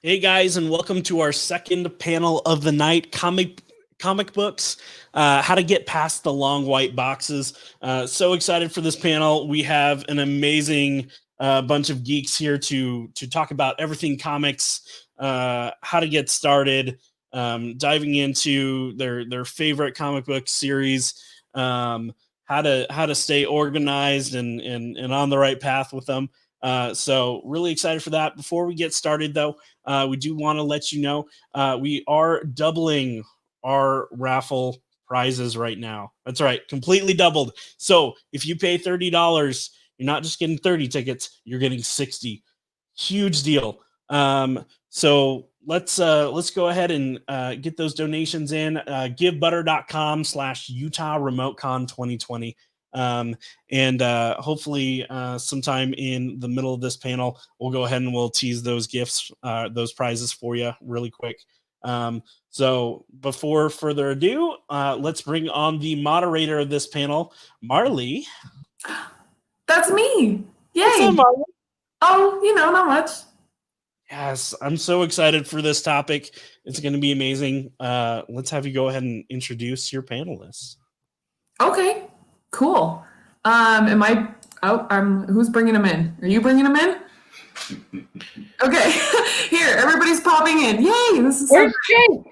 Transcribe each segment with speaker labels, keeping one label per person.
Speaker 1: Hey guys, and welcome to our second panel of the night, comic books, how to get past the long white boxes. So excited for this panel. We have an amazing bunch of geeks here to talk about everything comics, how to get started, diving into their favorite comic book series, how to stay organized and on the right path with them. So really excited for that. Before we get started, though, we do want to let you know we are doubling our raffle prizes right now. That's right, completely doubled. So if you pay $30, you're not just getting 30 tickets, you're getting 60. Huge deal. So let's go ahead and get those donations in. Givebutter.com/Utah RemoteCon 2020. And hopefully sometime in the middle of this panel, we'll go ahead and we'll tease those gifts, those prizes for you really quick. So before further ado, let's bring on the moderator of this panel, Marlee.
Speaker 2: That's me. Yay.
Speaker 1: What's up, Marlee?
Speaker 2: Oh, not much.
Speaker 1: Yes, I'm so excited for this topic. It's going to be amazing. Let's have you go ahead and introduce your panelists.
Speaker 2: Okay. Cool. Who's bringing them in? Are you bringing them in? Okay. Here, everybody's popping in. Yay! This is
Speaker 3: Where's Jake?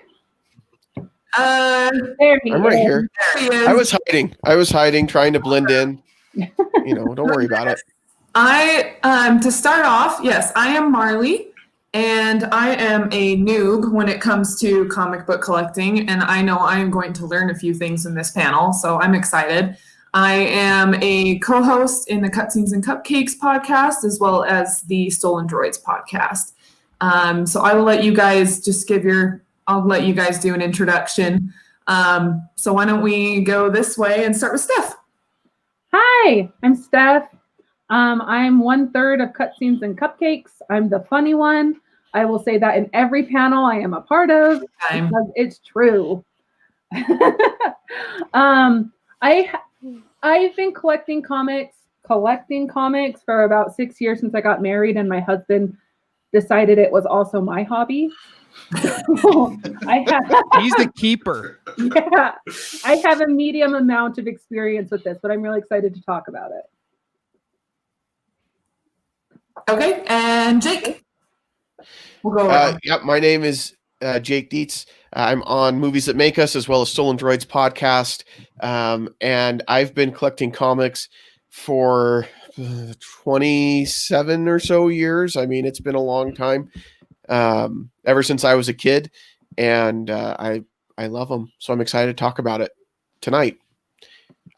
Speaker 2: There he
Speaker 4: I'm right here.
Speaker 2: There he is.
Speaker 4: I was hiding, trying to blend in. Don't worry about it.
Speaker 2: To start off, yes, I am Marlee, and I am a noob when it comes to comic book collecting, and I know I am going to learn a few things in this panel, so I'm excited. I am a co-host in the Cutscenes and Cupcakes podcast, as well as the Stolen Droids podcast. So I will let you guys I'll let you guys do an introduction. So why don't we go this way and start with Steph?
Speaker 3: Hi, I'm Steph. I'm 1/3 of Cutscenes and Cupcakes. I'm the funny one. I will say that in every panel I am a part of because it's true. I've been collecting comics for about 6 years since I got married, and my husband decided it was also my hobby.
Speaker 5: He's the keeper.
Speaker 3: Yeah, I have a medium amount of experience with this, but I'm really excited to talk about it.
Speaker 2: Okay, and Jake. We'll go around.
Speaker 4: Yep, my name is Jake Dietz. I'm on Movies That Make Us, as well as Stolen Droids podcast. And I've been collecting comics for 27 or so years. I mean, it's been a long time, ever since I was a kid, and I love them. So I'm excited to talk about it tonight.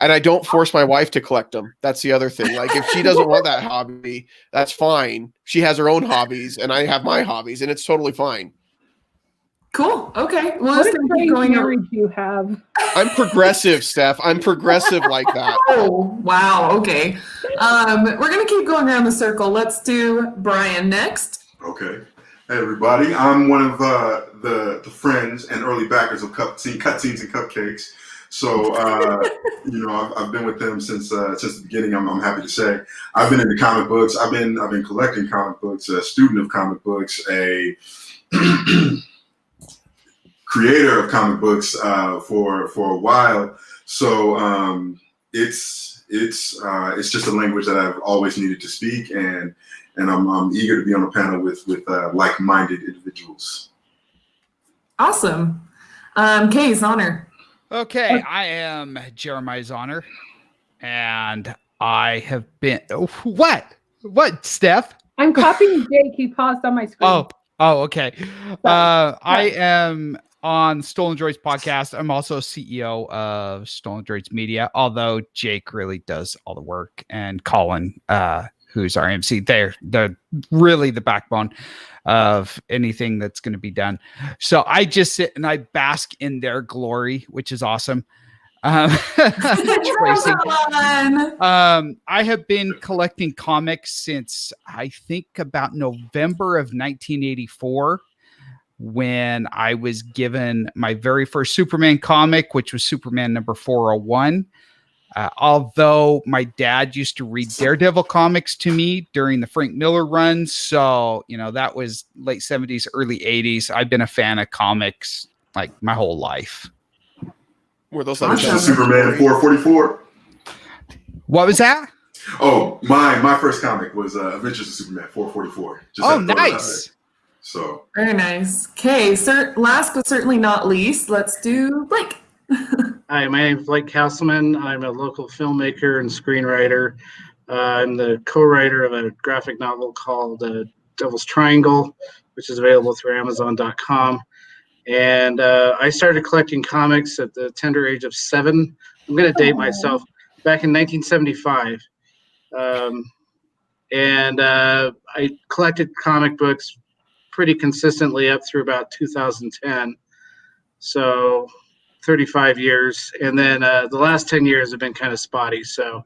Speaker 4: And I don't force my wife to collect them. That's the other thing. Like, if she doesn't want that hobby, that's fine. She has her own hobbies, and I have my hobbies, and it's totally fine.
Speaker 2: Cool. Okay. Well,
Speaker 3: what kind of marriage you have?
Speaker 4: I'm progressive, Steph. I'm progressive like that.
Speaker 2: Oh, wow. Okay. We're going to keep going around the circle. Let's do Brian next.
Speaker 6: Okay. Hey, everybody. I'm one of the friends and early backers of Cutscenes and Cupcakes. So, I've been with them since the beginning. I'm happy to say I've been into comic books. I've been collecting comic books, a student of comic books, a creator of comic books for a while. So it's just a language that I've always needed to speak, and I'm eager to be on a panel with like-minded individuals.
Speaker 2: Awesome. Kay, Zohner.
Speaker 5: Okay, I am Jeremiah Zohner, and I have been. What, Steph?
Speaker 3: I'm copying Jake. He paused on my screen.
Speaker 5: Oh, okay. I am on Stolen Droids podcast. I'm also CEO of Stolen Droids Media, although Jake really does all the work, and Colin, who's our MC, they're really the backbone of anything that's going to be done. So I just sit and I bask in their glory, which is awesome. I have been collecting comics since I think about November of 1984, when I was given my very first Superman comic, which was Superman number 401. Although my dad used to read Daredevil comics to me during the Frank Miller run. So, that was late 70s, early 80s. I've been a fan of comics like my whole life.
Speaker 4: Were those
Speaker 6: Adventures of Superman 444?
Speaker 5: What was that?
Speaker 6: Oh, my first comic was Adventures of Superman 444.
Speaker 5: Nice.
Speaker 6: So
Speaker 2: very nice. Okay, last but certainly not least, let's do Blake.
Speaker 7: Hi, my name is Blake Casselman. I'm a local filmmaker and screenwriter. I'm the co-writer of a graphic novel called Devil's Triangle, which is available through Amazon.com. And I started collecting comics at the tender age of 7. I'm going to date myself. Back in 1975. I collected comic books pretty consistently up through about 2010. So 35 years. And then the last 10 years have been kind of spotty. So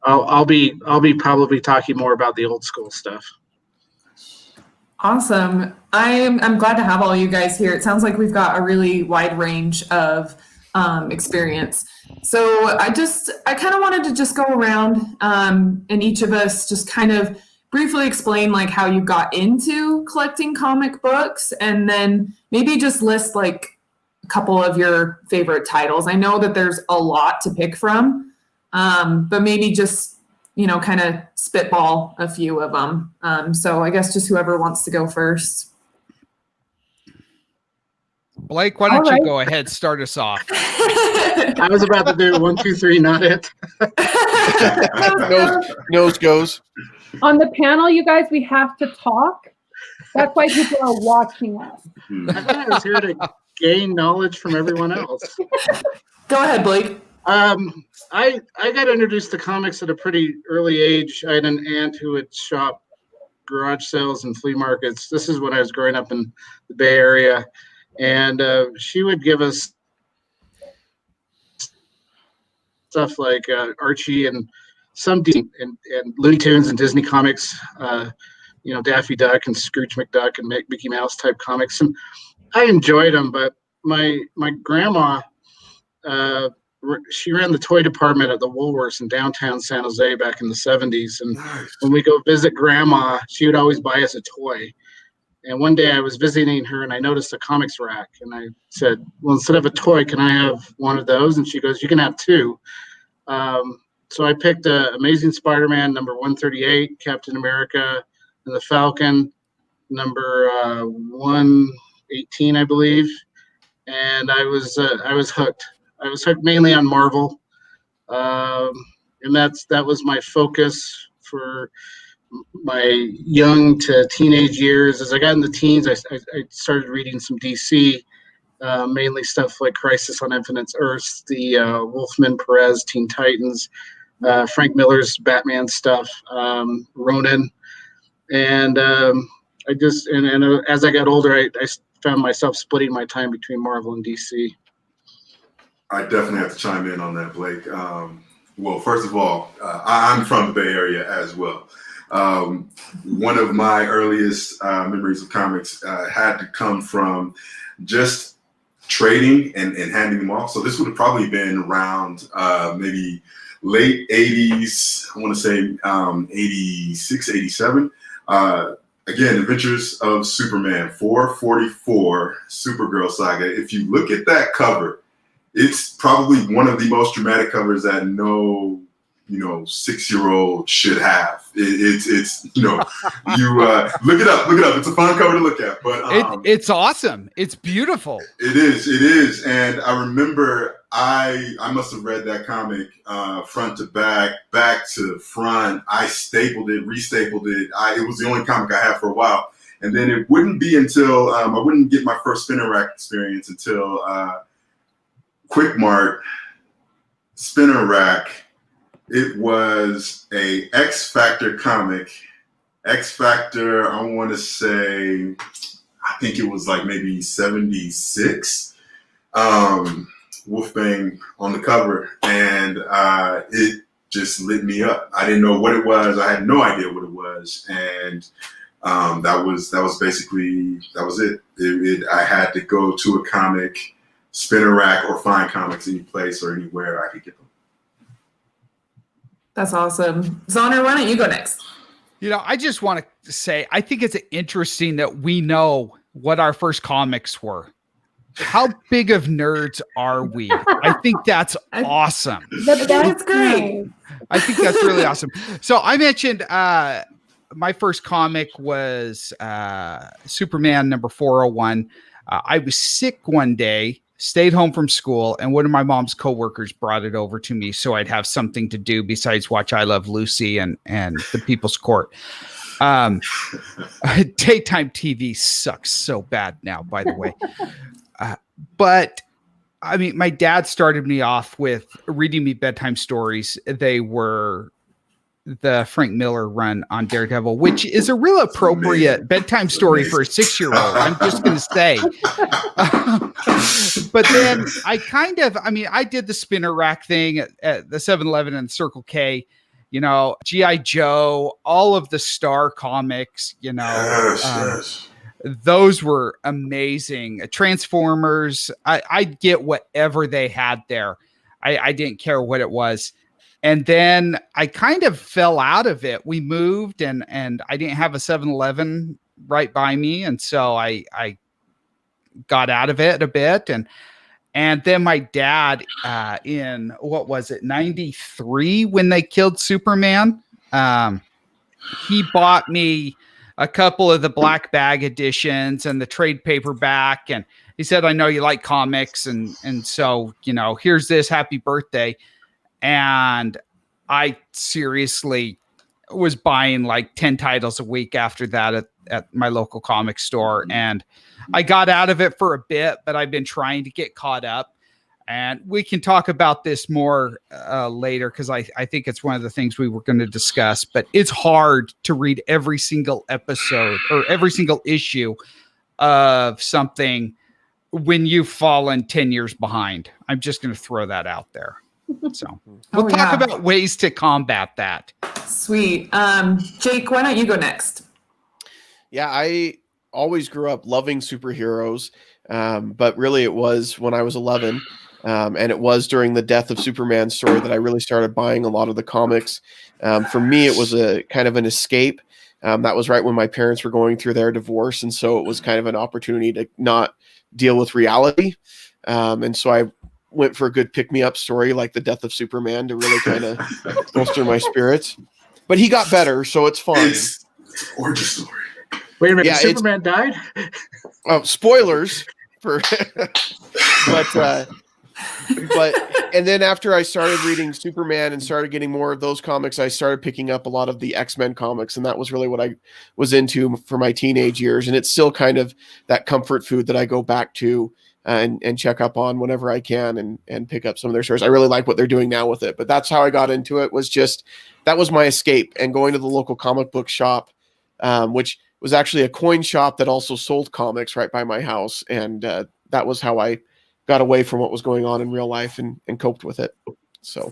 Speaker 7: I'll be probably talking more about the old school stuff.
Speaker 2: Awesome. I'm glad to have all you guys here. It sounds like we've got a really wide range of experience. So I kind of wanted to just go around and each of us just kind of briefly explain like how you got into collecting comic books, and then maybe just list like a couple of your favorite titles. I know that there's a lot to pick from, but maybe just kind of spitball a few of them. So I guess just whoever wants to go first.
Speaker 5: Blake, why don't you go ahead, start us off?
Speaker 7: I was about to do 1, 2, 3, not it.
Speaker 4: Nose goes.
Speaker 3: On the panel, you guys, we have to talk. That's why people are watching us.
Speaker 7: I thought I was here to gain knowledge from everyone else.
Speaker 2: Go ahead, Blake.
Speaker 7: I got introduced to comics at a pretty early age. I had an aunt who would shop garage sales and flea markets. This is when I was growing up in the Bay Area. And she would give us stuff like Archie and some and Looney Tunes and Disney comics, Daffy Duck and Scrooge McDuck and Mickey Mouse type comics. And I enjoyed them, but my grandma, she ran the toy department at the Woolworths in downtown San Jose back in the 70s. And when we go visit grandma, she would always buy us a toy. And one day I was visiting her and I noticed a comics rack. And I said, well, instead of a toy, can I have one of those? And she goes, you can have 2. So I picked Amazing Spider-Man number 138, Captain America and the Falcon number 118, I believe. And I was hooked. I was hooked mainly on Marvel. And that was my focus for my young to teenage years. As I got in the teens, I started reading some DC, mainly stuff like Crisis on Infinite Earths, the Wolfman Perez Teen Titans, Frank Miller's Batman stuff, Ronin, and as I got older, I found myself splitting my time between Marvel and DC.
Speaker 6: I definitely have to chime in on that, Blake. Well, first of all, I'm from the Bay Area as well. One of my earliest memories of comics had to come from just trading and handing them off. So this would have probably been around maybe late 80s, I want to say 86, 87. Again, Adventures of Superman 444 Supergirl Saga. If you look at that cover, it's probably one of the most dramatic covers that no 6-year-old should have. It's you look it up. It's a fun cover to look at, but
Speaker 5: it's awesome. It's beautiful.
Speaker 6: It is. And I remember I must have read that comic front to back to front. I stapled it, restapled it. It was the only comic I had for a while. And then it wouldn't be until I wouldn't get my first spinner rack experience until Quick Mart spinner rack. It was a X Factor comic. X Factor, I want to say, I think it was like maybe 76. Wolfbang on the cover, and it just lit me up. I didn't know what it was. I had no idea what it was, and that was it. I had to go to a comic spinner rack or find comics any place or anywhere I could get them.
Speaker 2: That's awesome. Zohner, why don't you go next?
Speaker 5: I just want to say, I think it's interesting that we know what our first comics were. How big of nerds are we? I think that's awesome.
Speaker 2: That's great.
Speaker 5: I think that's really awesome. So I mentioned my first comic was Superman number 401. I was sick one day, stayed home from school, and one of my mom's coworkers brought it over to me so I'd have something to do besides watch I Love Lucy and The People's Court. Daytime TV sucks so bad now, by the way. But I mean, my dad started me off with reading me bedtime stories. They were the Frank Miller run on Daredevil, which is a real appropriate bedtime story for a 6-year-old. I'm just going to say. But then I did the spinner rack thing at the 7-Eleven and Circle K, G.I. Joe, all of the Star comics,
Speaker 6: Yes.
Speaker 5: Those were amazing. Transformers, I'd get whatever they had there. I didn't care what it was. And then I kind of fell out of it. We moved and I didn't have a 7-Eleven right by me. And so I got out of it a bit. And then my dad in, 93 when they killed Superman, he bought me a couple of the black bag editions and the trade paperback. And he said, I know you like comics. And so, here's this, happy birthday. And I seriously was buying like 10 titles a week after that at my local comic store. And I got out of it for a bit, but I've been trying to get caught up. And we can talk about this more later because I think it's one of the things we were going to discuss. But it's hard to read every single episode or every single issue of something when you've fallen 10 years behind. I'm just going to throw that out there. So we'll talk about ways to combat that.
Speaker 2: Sweet. Jake, why don't you go next?
Speaker 4: Yeah, I always grew up loving superheroes, but really it was when I was 11. And it was during the death of Superman's story that I really started buying a lot of the comics. For me, it was a kind of an escape. That was right when my parents were going through their divorce. And so it was kind of an opportunity to not deal with reality. And so I went for a good pick-me-up story like the death of Superman to really kind of bolster my spirits. But he got better, so it's fun.
Speaker 6: It's an origin story.
Speaker 7: Wait a minute, Superman died?
Speaker 4: Oh, spoilers for but and then after I started reading Superman and started getting more of those comics, I started picking up a lot of the X-Men comics, and that was really what I was into for my teenage years. And it's still kind of that comfort food that I go back to and check up on whenever I can and pick up some of their stories. I really like what they're doing now with it, but that's how I got into it. That was my escape, and going to the local comic book shop, which was actually a coin shop that also sold comics right by my house. And that was how I got away from what was going on in real life and coped with it. So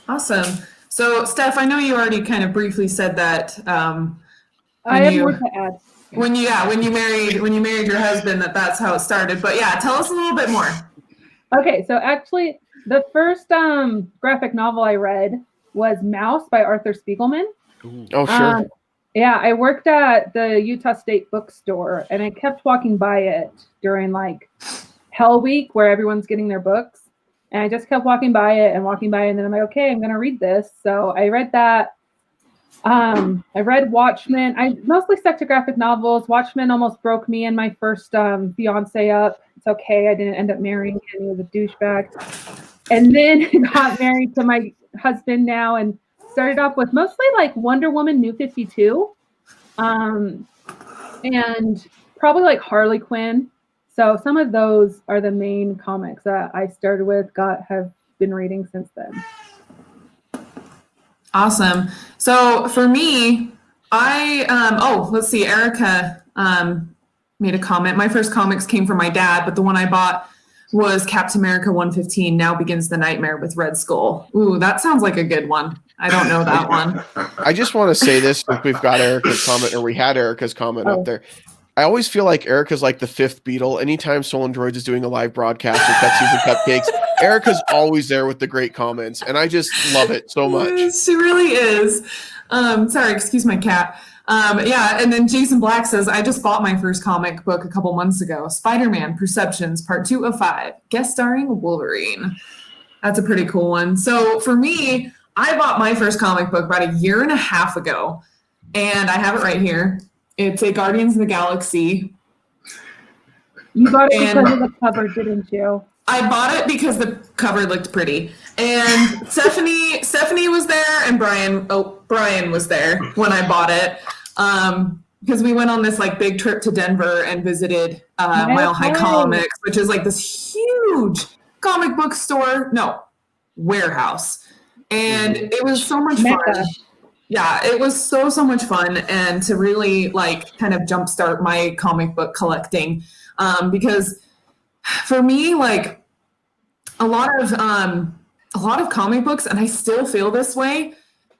Speaker 2: awesome. So Steph, I know you already kind of briefly said that
Speaker 3: I have more to add.
Speaker 2: When you married your husband, that's how it started. But yeah, tell us a little bit more.
Speaker 3: Okay, so actually the first graphic novel I read was Mouse by Arthur Spiegelman.
Speaker 4: Oh, sure.
Speaker 3: Yeah, I worked at the Utah State bookstore and I kept walking by it during like Hell Week where everyone's getting their books. And I just kept walking by it. And then I'm like, okay, I'm going to read this. So I read that. I read Watchmen. I mostly stuck to graphic novels. Watchmen almost broke me and my first fiance up. It's okay. I didn't end up marrying him. He was a douchebag. And then got married to my husband now and started off with mostly like Wonder Woman, New 52. And probably like Harley Quinn. So some of those are the main comics that I started with, have been reading since then.
Speaker 2: Awesome. So for me, let's see, Erica made a comment. My first comics came from my dad, but the one I bought was Captain America 115, Now Begins the Nightmare with Red Skull. Ooh, that sounds like a good one. I don't know that one.
Speaker 4: I just want to say this, if we've got Erica's comment, or we had Erica's comment up there. I always feel like Erica's like the fifth Beatle. Anytime Stolen Droids is doing a live broadcast or Cutscenes and Cupcakes, Erica's always there with the great comments, and I just love it so much.
Speaker 2: She really is. Sorry, excuse my cat. Yeah, and then Jason Black says, I just bought my first comic book a couple months ago. Spider-Man Perceptions, Part 2 of 5, guest starring Wolverine. That's a pretty cool one. So for me, I bought my first comic book about 1.5 years ago, and I have it right here. It's a Guardians of the Galaxy.
Speaker 3: You got it because of the cover, didn't you?
Speaker 2: I bought it because the cover looked pretty. And Stephanie was there, and Brian was there when I bought it. Because we went on this like big trip to Denver and visited Mile High Comics, which is like this huge comic book store, warehouse. And it was so much fun. Yeah, it was so much fun, and to really like kind of jumpstart my comic book collecting. Because for me, like a lot of comic books, and I still feel this way,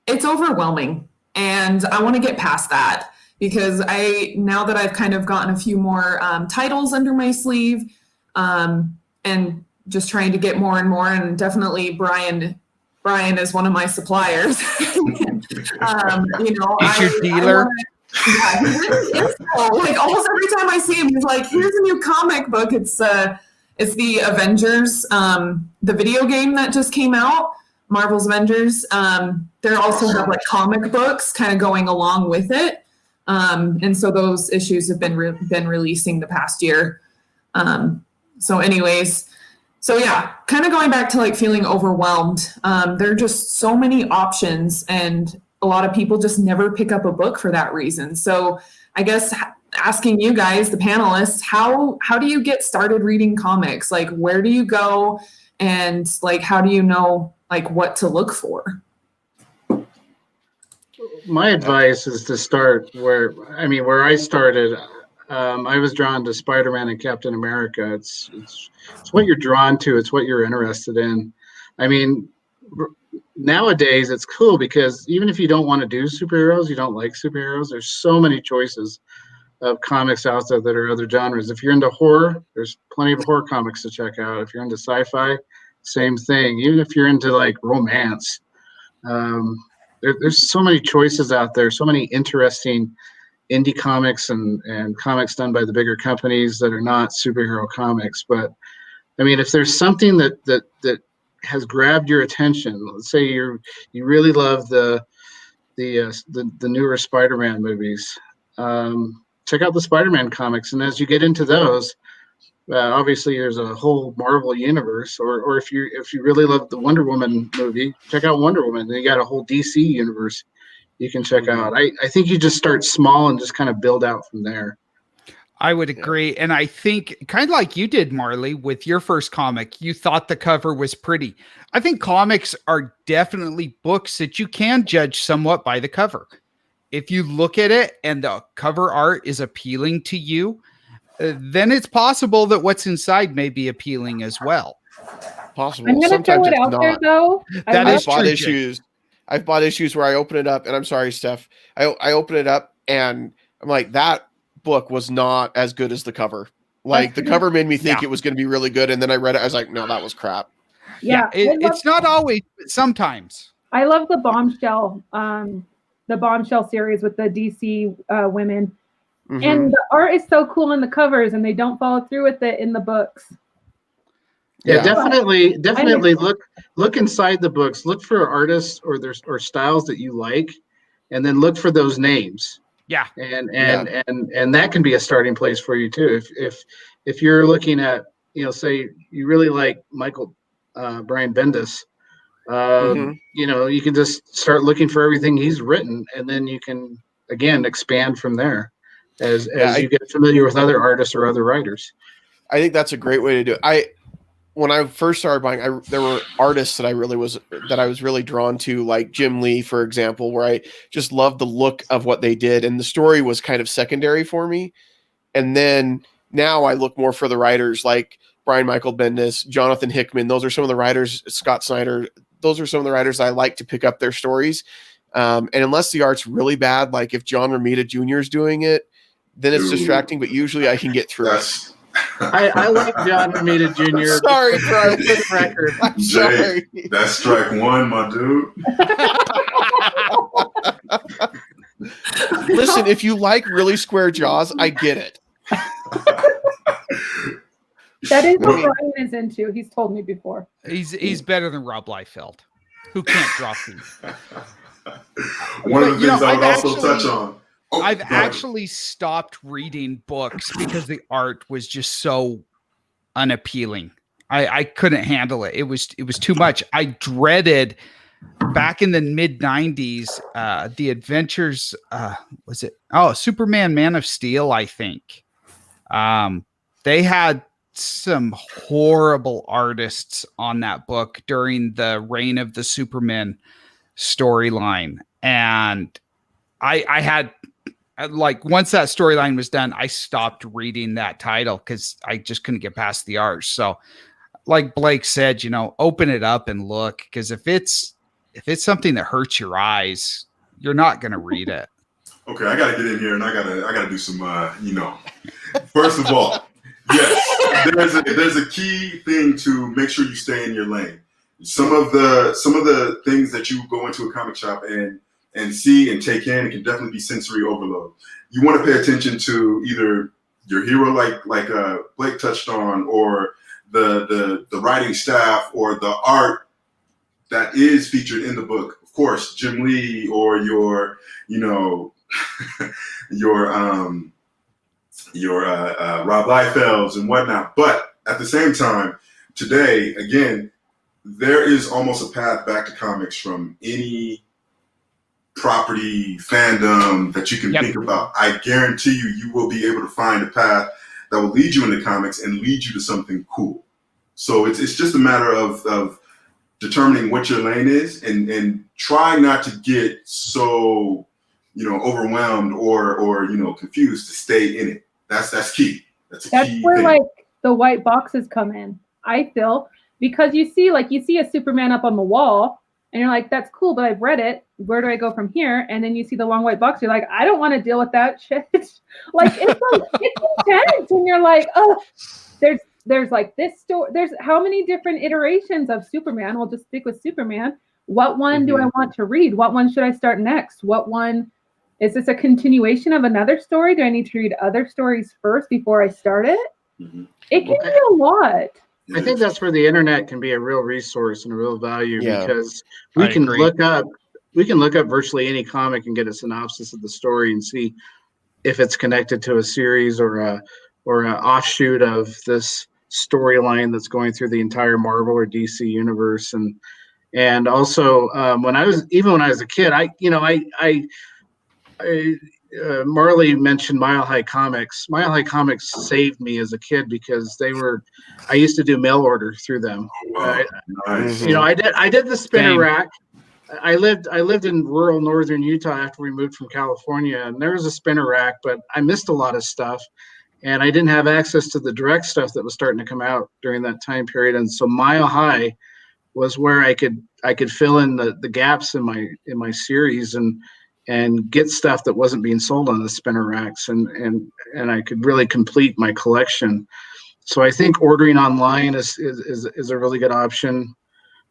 Speaker 2: it's overwhelming, and I want to get past that, because now that I've kind of gotten a few more titles under my sleeve, and just trying to get more and more, and definitely Brian is one of my suppliers.
Speaker 5: He's your dealer.
Speaker 2: Yeah, he really is. Like almost every time I see him, he's like, "Here's a new comic book." It's the Avengers, the video game that just came out, Marvel's Avengers. They also have like comic books kind of going along with it, and so those issues have been releasing the past year. So yeah, kind of going back to like feeling overwhelmed. There are just so many options, and a lot of people just never pick up a book for that reason. So I guess asking you guys, the panelists, how do you get started reading comics? Like, where do you go, and like, how do you know like what to look for?
Speaker 7: My advice is to start where I started. I was drawn to Spider-Man and Captain America. It's what you're drawn to. It's what you're interested in. I mean, nowadays it's cool because even if you don't want to do superheroes, you don't like superheroes, there's so many choices of comics out there that are other genres. If you're into horror, there's plenty of horror comics to check out. If you're into sci-fi, same thing. Even if you're into like romance, there's so many choices out there, so many interesting indie comics and comics done by the bigger companies that are not superhero comics. But I mean, if there's something that has grabbed your attention, let's say you really love the newer Spider-Man movies, check out the Spider-Man comics. And as you get into those, obviously there's a whole Marvel universe, or if you really love the Wonder Woman movie, check out Wonder Woman. Then you got a whole DC universe you can check out. I think you just start small and just kind of build out from there.
Speaker 5: I would agree. And I think kind of like you did, Marlee, with your first comic, you thought the cover was pretty. I think comics are definitely books that you can judge somewhat by the cover. If you look at it and the cover art is appealing to you, then it's possible that what's inside may be appealing as well.
Speaker 4: Possible.
Speaker 3: I'm going to throw it out there, though.
Speaker 5: That is
Speaker 4: true. I've bought issues where I open it up, and I'm sorry, Steph. I open it up, and I'm like, that book was not as good as the cover. Like, the cover made me think it was going to be really good, and then I read it, I was like, no, that was crap.
Speaker 3: Yeah,
Speaker 5: it's not always, but sometimes.
Speaker 3: I love the Bombshell series with the DC women. Mm-hmm. And the art is so cool in the covers, and they don't follow through with it in the books.
Speaker 7: Yeah, definitely look inside the books. Look for artists or styles that you like, and then look for those names.
Speaker 5: Yeah,
Speaker 7: and that can be a starting place for you too. If you're looking at, say you really like Brian Bendis, you can just start looking for everything he's written, and then you can again expand from there as you get familiar with other artists or other writers.
Speaker 4: I think that's a great way to do it. When I first started buying, there were artists that I was really drawn to, like Jim Lee, for example, where I just loved the look of what they did, and the story was kind of secondary for me. And then now I look more for the writers like Brian Michael Bendis, Jonathan Hickman. Those are some of the writers, Scott Snyder. Those are some of the writers I like to pick up their stories. And unless the art's really bad, like if John Romita Jr. is doing it, then it's distracting, but usually I can get through it.
Speaker 7: I like John Romita Jr.
Speaker 4: Sorry, Brian.
Speaker 7: For the record.
Speaker 4: I'm
Speaker 6: Jay,
Speaker 4: sorry.
Speaker 6: that's strike one, my dude.
Speaker 4: Listen, if you like really square jaws, I get it.
Speaker 3: That is what Brian is into. He's told me before.
Speaker 5: He's better than Rob Liefeld, who can't draw feet.
Speaker 6: One of the
Speaker 5: But,
Speaker 6: things I would also touch on.
Speaker 5: I've actually stopped reading books because the art was just so unappealing. I couldn't handle it. It was too much. I dreaded back in the mid 90s, the adventures, was it? Oh, Superman, Man of Steel, I think. They had some horrible artists on that book during the reign of the Superman storyline. And I had, like, once that storyline was done, I stopped reading that title because I just couldn't get past the art. So like Blake said, open it up and look, because if it's something that hurts your eyes, you're not going to read it.
Speaker 6: Okay, I gotta get in here and I gotta do some First of all, yes, there's a key thing to make sure you stay in your lane. Some of the things that you go into a comic shop and see and take in, it can definitely be sensory overload. You want to pay attention to either your hero, like Blake touched on, or the writing staff, or the art that is featured in the book. Of course, Jim Lee, or your Rob Liefelds and whatnot. But at the same time, today, again, there is almost a path back to comics from any property, fandom that you can think about. I guarantee you will be able to find a path that will lead you into comics and lead you to something cool. So it's just a matter of determining what your lane is, and try not to get so overwhelmed or confused to stay in it. That's key. That's key
Speaker 3: where
Speaker 6: thing.
Speaker 3: like the white boxes come in, I feel, because you see a Superman up on the wall and you're like, that's cool, but I've read it. Where do I go from here? And then you see the long white box. You're like, I don't want to deal with that shit. Like it's intense, and you're like, oh, there's like this story. There's how many different iterations of Superman? We'll just stick with Superman. What one do I want to read? What one should I start next? What one? Is this a continuation of another story? Do I need to read other stories first before I start it? It can be a lot.
Speaker 7: I think that's where the internet can be a real resource and a real value, because we
Speaker 5: I
Speaker 7: can
Speaker 5: agree.
Speaker 7: look up virtually any comic and get a synopsis of the story and see if it's connected to a series or an offshoot of this storyline that's going through the entire Marvel or DC universe. And also when I was a kid, Marlee mentioned Mile High Comics. Mile High Comics saved me as a kid because I used to do mail order through them.
Speaker 6: Wow. Nice.
Speaker 7: I did the spinner
Speaker 5: Same.
Speaker 7: rack. I lived in rural northern Utah after we moved from California, and there was a spinner rack, but I missed a lot of stuff, and I didn't have access to the direct stuff that was starting to come out during that time period. And so Mile High was where I could fill in the gaps in my series and get stuff that wasn't being sold on the spinner racks, and I could really complete my collection. So I think ordering online is a really good option,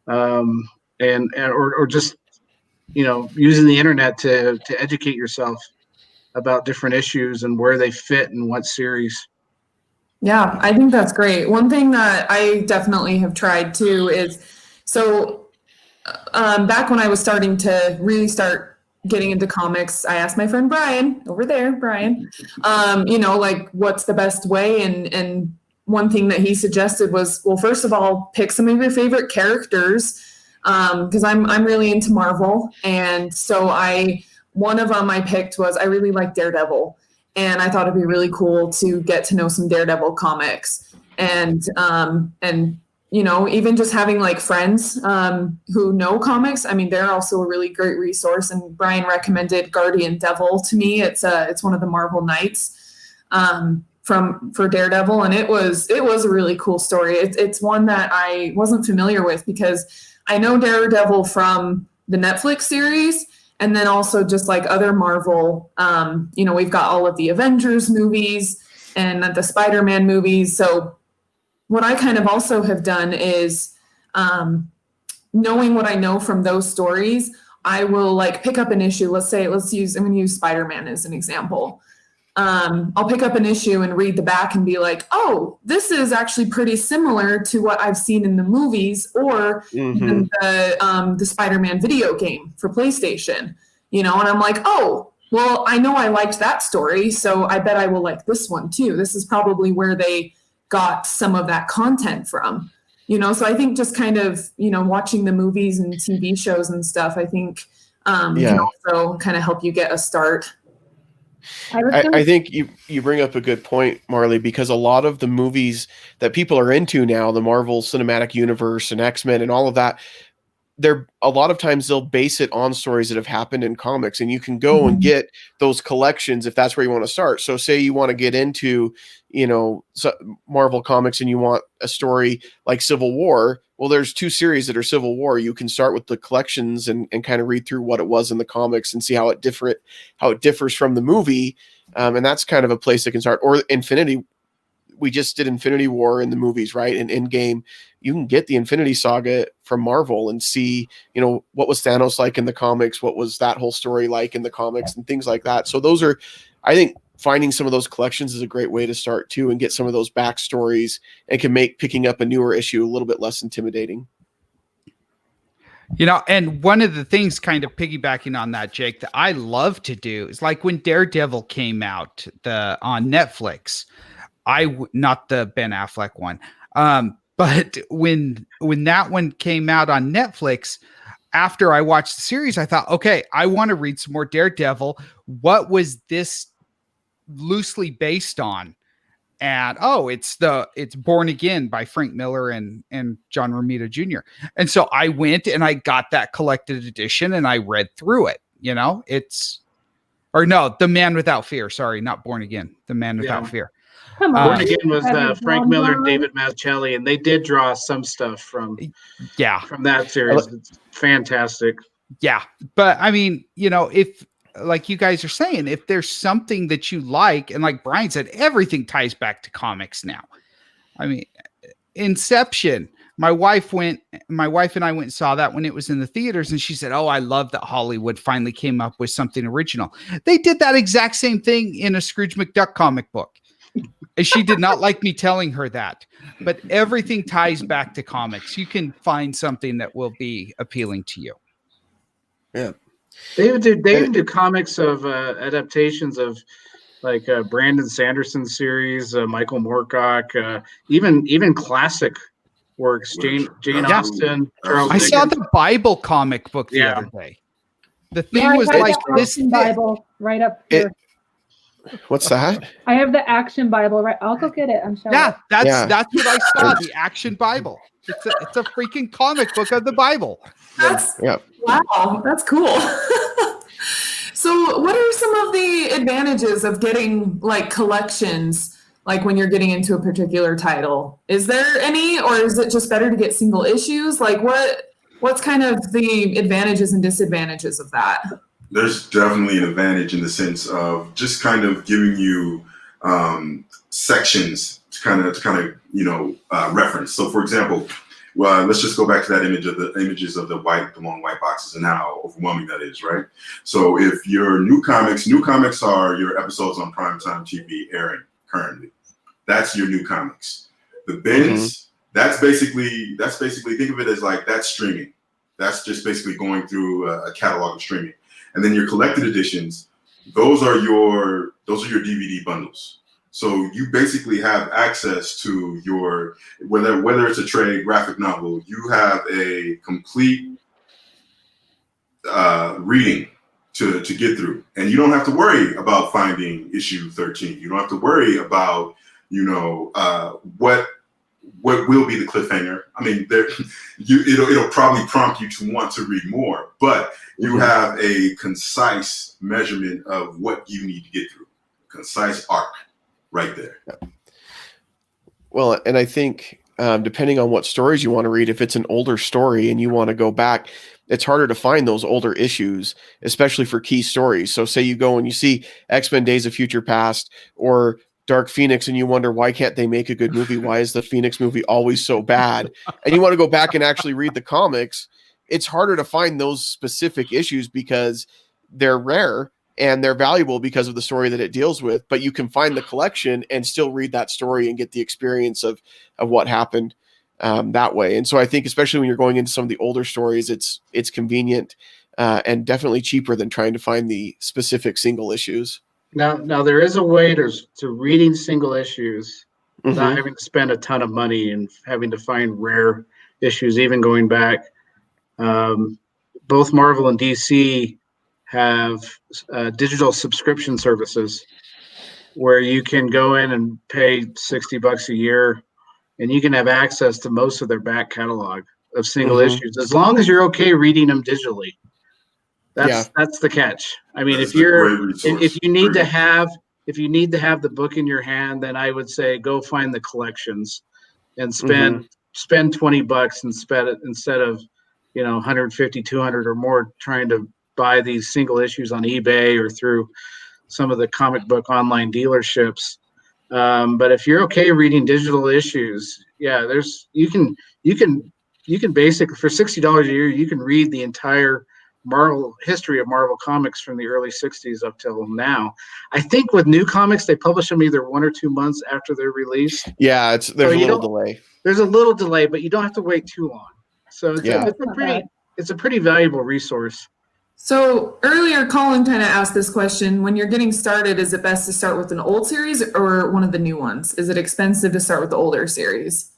Speaker 7: or just using the internet to educate yourself about different issues and where they fit in what series.
Speaker 2: Yeah, I think that's great. One thing that I definitely have tried too is, back when I was starting to really start getting into comics, I asked my friend Brian over there, like what's the best way? And one thing that he suggested was, well, first of all, pick some of your favorite characters, because I'm really into Marvel. And so one of them I picked was, I really like Daredevil. And I thought it'd be really cool to get to know some Daredevil comics. And even just having like friends who know comics, I mean, they're also a really great resource. And Brian recommended Guardian Devil to me. It's one of the Marvel Knights for Daredevil, and it was a really cool story. It's one that I wasn't familiar with because I know Daredevil from the Netflix series, and then also just like other Marvel. We've got all of the Avengers movies. and the Spider-Man movies. So what I kind of also have done is knowing what I know from those stories, I will like pick up an issue. I'm going to use Spider-Man as an example. I'll pick up an issue and read the back and be like, oh, this is actually pretty similar to what I've seen in the movies or even the Spider-Man video game for PlayStation, and I'm like, oh, well, I know I liked that story, so I bet I will like this one too. This is probably where they got some of that content from, so I think just kind of, watching the movies and TV shows and stuff, I think can also kind of help you get a start.
Speaker 4: I think you bring up a good point, Marlee, because a lot of the movies that people are into now, the Marvel Cinematic Universe and X-Men and all of that, a lot of times they'll base it on stories that have happened in comics, and you can go and get those collections if that's where you want to start. So say you want to get into, Marvel comics and you want a story like Civil War. Well, there's 2 series that are Civil War. You can start with the collections and kind of read through what it was in the comics and see how it differs from the movie. And that's kind of a place that can start. Or Infinity. We just did Infinity War in the movies, right? And Endgame, you can get the Infinity Saga from Marvel and see, what was Thanos like in the comics? What was that whole story like in the comics and things like that? So those are, I think, finding some of those collections is a great way to start too, and get some of those backstories, and can make picking up a newer issue a little bit less intimidating.
Speaker 5: And one of the things kind of piggybacking on that, Jake, that I love to do is like when Daredevil came out on Netflix, not the Ben Affleck one, but when that one came out on Netflix, after I watched the series, I thought, okay, I want to read some more Daredevil. What was this loosely based on? And it's Born Again by Frank Miller and John Romita Jr. And so I went and I got that collected edition and I read through it. The Man Without Fear. Sorry, not Born Again. The Man Without Fear.
Speaker 3: Come on.
Speaker 7: Born Again was Frank Miller and David Mazzucchelli, and they did draw some stuff from that series. It's fantastic.
Speaker 5: Yeah, but I mean, if like you guys are saying, if there's something that you like, and like Brian said, everything ties back to comics now. I mean, Inception. My wife and I went and saw that when it was in the theaters, and she said, "Oh, I love that Hollywood finally came up with something original." They did that exact same thing in a Scrooge McDuck comic book. And she did not like me telling her that, but everything ties back to comics. You can find something that will be appealing to you.
Speaker 4: Yeah.
Speaker 7: They even do comics of adaptations of like Brandon Sanderson's series, Michael Moorcock, even classic works, Jane Austen, Charles
Speaker 5: I
Speaker 7: Dickens.
Speaker 5: saw the Bible comic book the other day. The thing was like this
Speaker 3: Bible right up here.
Speaker 4: What's that?
Speaker 3: I have the Action Bible, right? I'll go get it. I'm sure.
Speaker 5: Yeah, that's what I saw. The Action Bible. It's a freaking comic book of the Bible.
Speaker 2: Wow, that's cool. So, what are some of the advantages of getting like collections? Like when you're getting into a particular title, is there any, or is it just better to get single issues? Like what's kind of the advantages and disadvantages of that?
Speaker 6: There's definitely an advantage in the sense of just kind of giving you sections to kind of reference. So, for example, let's just go back to that images of the long white boxes and how overwhelming that is, right? So, if your new comics are your episodes on primetime TV airing currently. That's your new comics. The bins, that's basically think of it as like that's streaming. That's just basically going through a catalog of streaming. And then your collected editions, those are your DVD bundles. So you basically have access to your whether it's a trade graphic novel, you have a complete reading to get through, and you don't have to worry about finding issue 13. You don't have to worry about what will be the cliffhanger. I mean, it'll probably prompt you to want to read more, but you have a concise measurement of what you need to get through. Concise arc right there.
Speaker 4: Well, and I think depending on what stories you want to read, if it's an older story and you want to go back, it's harder to find those older issues, especially for key stories. So say you go and you see X-Men Days of Future Past or Dark Phoenix and you wonder, why can't they make a good movie? Why is the Phoenix movie always so bad? And you want to go back and actually read the comics, it's harder to find those specific issues because they're rare and they're valuable because of the story that it deals with. But you can find the collection and still read that story and get the experience of what happened that way. And so I think, especially when you're going into some of the older stories, it's convenient and definitely cheaper than trying to find the specific single issues.
Speaker 7: Now there is a way to reading single issues without having to spend a ton of money and having to find rare issues, even going back. Both Marvel and DC have digital subscription services where you can go in and pay $60 a year and you can have access to most of their back catalog of single issues, as long as you're okay reading them digitally. That's the catch. I mean, if you need to have the book in your hand, then I would say go find the collections and spend $20 and spend it instead of, 150, 200 or more trying to buy these single issues on eBay or through some of the comic book online dealerships. But if you're okay reading digital issues, you can basically, for $60 a year, you can read the entire history of Marvel comics from the early 60s up till now. I think with new comics, they publish them either 1 or 2 months after their release.
Speaker 4: Yeah, there's a little delay.
Speaker 7: There's a little delay, but you don't have to wait too long. So it's a pretty valuable resource.
Speaker 2: So earlier, Colin kind of asked this question. When you're getting started, is it best to start with an old series or one of the new ones? Is it expensive to start with the older series?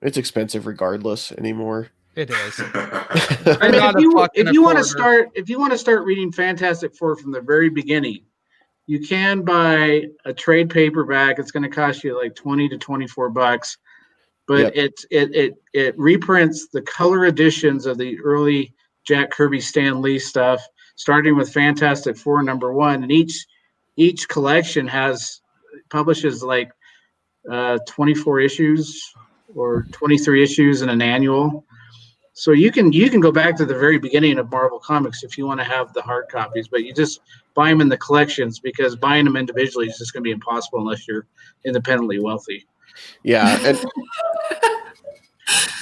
Speaker 4: It's expensive regardless anymore.
Speaker 5: It is.
Speaker 7: I mean, if you want to start reading Fantastic Four from the very beginning, you can buy a trade paperback. It's going to cost you like $20 to $24, but it reprints the color editions of the early Jack Kirby, Stan Lee stuff, starting with Fantastic Four #1, and each collection publishes like 24 issues or 23 issues in an annual. So you can go back to the very beginning of Marvel Comics if you want to have the hard copies, but you just buy them in the collections, because buying them individually is just going to be impossible unless you're independently wealthy.
Speaker 4: Yeah,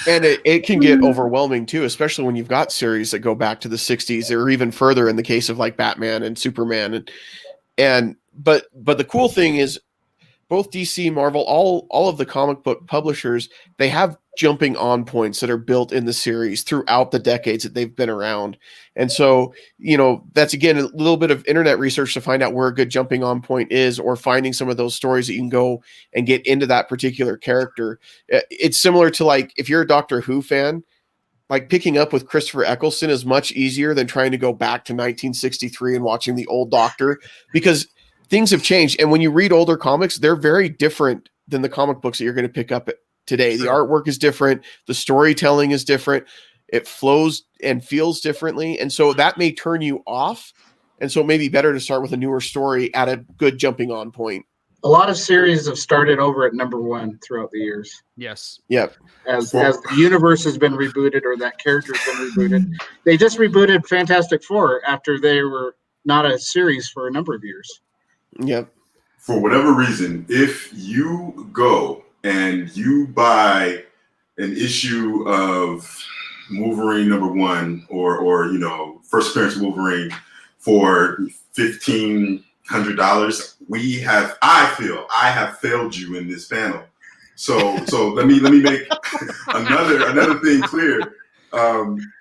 Speaker 4: and it can get overwhelming too, especially when you've got series that go back to the 60s or even further in the case of like Batman and Superman. But the cool thing is both DC, Marvel, all of the comic book publishers, they have jumping on points that are built in the series throughout the decades that they've been around. And so, that's again a little bit of internet research to find out where a good jumping on point is, or finding some of those stories that you can go and get into that particular character. It's similar to like if you're a Doctor Who fan, like picking up with Christopher Eccleston is much easier than trying to go back to 1963 and watching the old Doctor, because things have changed. And when you read older comics, they're very different than the comic books that you're going to pick up today. The artwork is different. The storytelling is different. It flows and feels differently. And so that may turn you off. And so it may be better to start with a newer story at a good jumping on point.
Speaker 7: A lot of series have started over at #1 throughout the years.
Speaker 5: Yes.
Speaker 4: Yep.
Speaker 7: As the universe has been rebooted or that character has been rebooted. They just rebooted Fantastic Four after they were not a series for a number of years.
Speaker 4: Yep.
Speaker 6: For whatever reason, if you go and you buy an issue of Wolverine #1 or first appearance of Wolverine for $1,500, I feel I have failed you in this panel. So let me make another thing clear.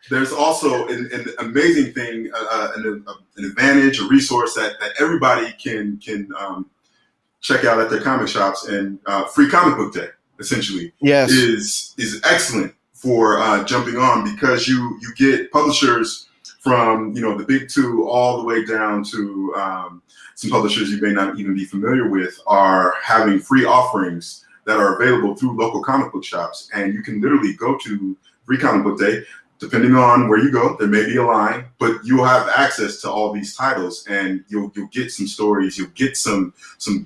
Speaker 6: There's also an amazing thing, an advantage, a resource that everybody can check out at their comic shops, and Free Comic Book Day essentially is excellent for jumping on, because you get publishers from the big two all the way down to some publishers you may not even be familiar with are having free offerings that are available through local comic book shops, and you can literally go to Free Comic Book Day. Depending on where you go, there may be a line, but you'll have access to all these titles, and you'll get some stories, you'll get some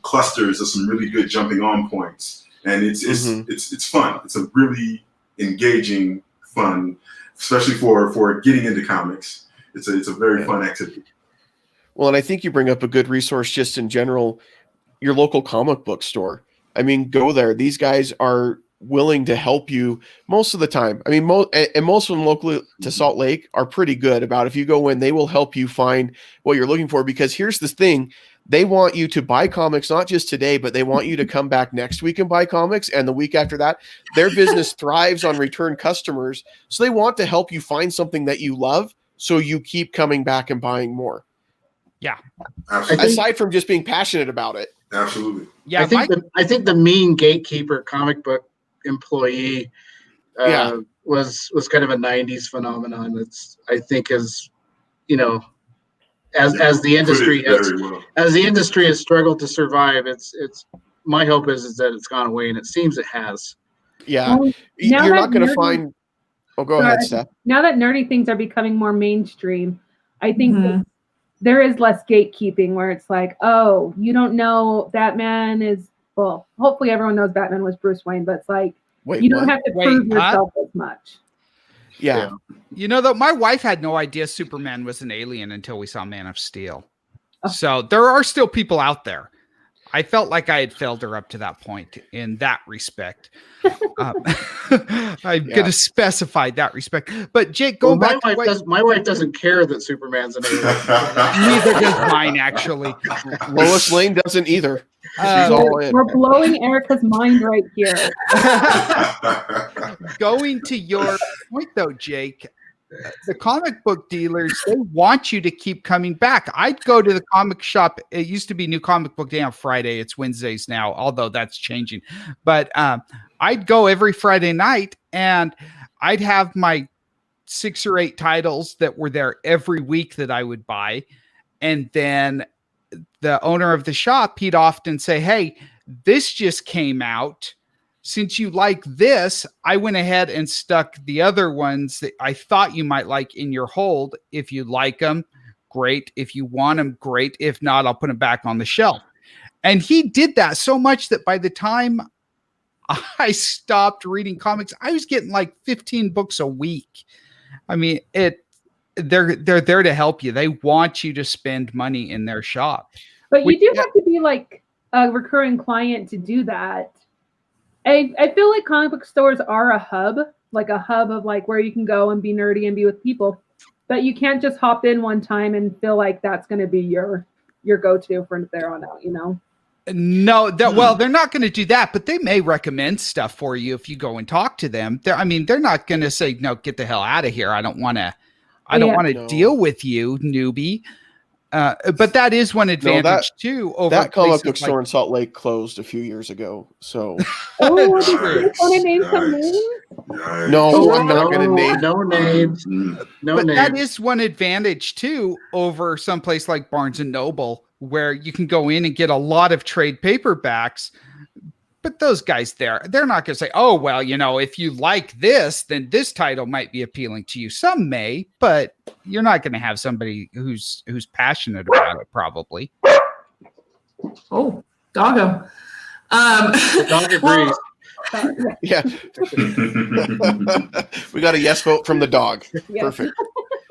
Speaker 6: clusters of some really good jumping on points, and it's fun. It's a really engaging, fun, especially for getting into comics. It's a very fun activity.
Speaker 4: Well, and I think you bring up a good resource just in general. your local comic book store. I mean, go there. These guys are willing to help you most of the time. I mean, most of them locally to Salt Lake are pretty good about if you go in, they will help you find what you're looking for, because here's the thing. They want you to buy comics, not just today, but they want you to come back next week and buy comics, and the week after that. Their business thrives on return customers. So they want to help you find something that you love, so you keep coming back and buying more.
Speaker 5: Yeah.
Speaker 6: Absolutely.
Speaker 4: Aside from just being passionate about it.
Speaker 6: Absolutely.
Speaker 5: Yeah.
Speaker 7: I think the mean gatekeeper comic book employee was kind of a 90s phenomenon. I think as the industry has struggled to survive, it's my hope is that it's gone away, and it seems it has.
Speaker 4: Yeah.
Speaker 3: Well,
Speaker 4: you're not going to find. Oh, go ahead, Steph.
Speaker 3: Now that nerdy things are becoming more mainstream, I think that there is less gatekeeping where it's like, oh, you don't know Batman is, well, hopefully everyone knows Batman was Bruce Wayne, but it's like, you don't have to prove yourself as much.
Speaker 4: Yeah.
Speaker 5: You know, though, my wife had no idea Superman was an alien until we saw Man of Steel.
Speaker 3: Oh.
Speaker 5: So there are still people out there. I felt like I had failed her up to that point in that respect. I'm going to specify that respect. But Jake, going back to
Speaker 7: my wife doesn't care that Superman's an alien.
Speaker 5: neither does mine, actually.
Speaker 4: Lois Lane doesn't either. She's all in.
Speaker 3: We're blowing Erica's mind right here.
Speaker 5: Going to your point, though, Jake, the comic book dealers, they want you to keep coming back. I'd go to the comic shop. It used to be New Comic Book Day on Friday. It's Wednesdays now, although that's changing. But I'd go every Friday night, and I'd have my 6 or 8 titles that were there every week that I would buy. And then the owner of the shop, he'd often say, hey, this just came out. Since you like this, I went ahead and stuck the other ones that I thought you might like in your hold. If you like them, great. If you want them, great. If not, I'll put them back on the shelf. And he did that so much that by the time I stopped reading comics, I was getting like 15 books a week. I mean, they're there to help you. They want you to spend money in their shop.
Speaker 3: But you do have to be like a recurring client to do that. I feel like comic book stores are a hub of like where you can go and be nerdy and be with people, but you can't just hop in one time and feel like that's going to be your go-to from there on out, you know?
Speaker 5: No, well, they're not going to do that, but they may recommend stuff for you if you go and talk to them. They're not going to say, no, get the hell out of here. I don't want to deal with you, newbie. But that is one advantage too. Over
Speaker 4: that comic book store in Salt Lake closed a few years ago. So,
Speaker 3: did you want to name some names?
Speaker 4: No, I'm not going to name
Speaker 7: no names.
Speaker 5: But that is one advantage too over someplace like Barnes and Noble, where you can go in and get a lot of trade paperbacks. But those guys they're not going to say, oh, well, if you like this, then this title might be appealing to you. Some may, but you're not going to have somebody who's passionate about it, probably.
Speaker 2: Oh, doggo.
Speaker 7: The dog agrees.
Speaker 4: Yeah. We got a yes vote from the dog. Yeah. Perfect.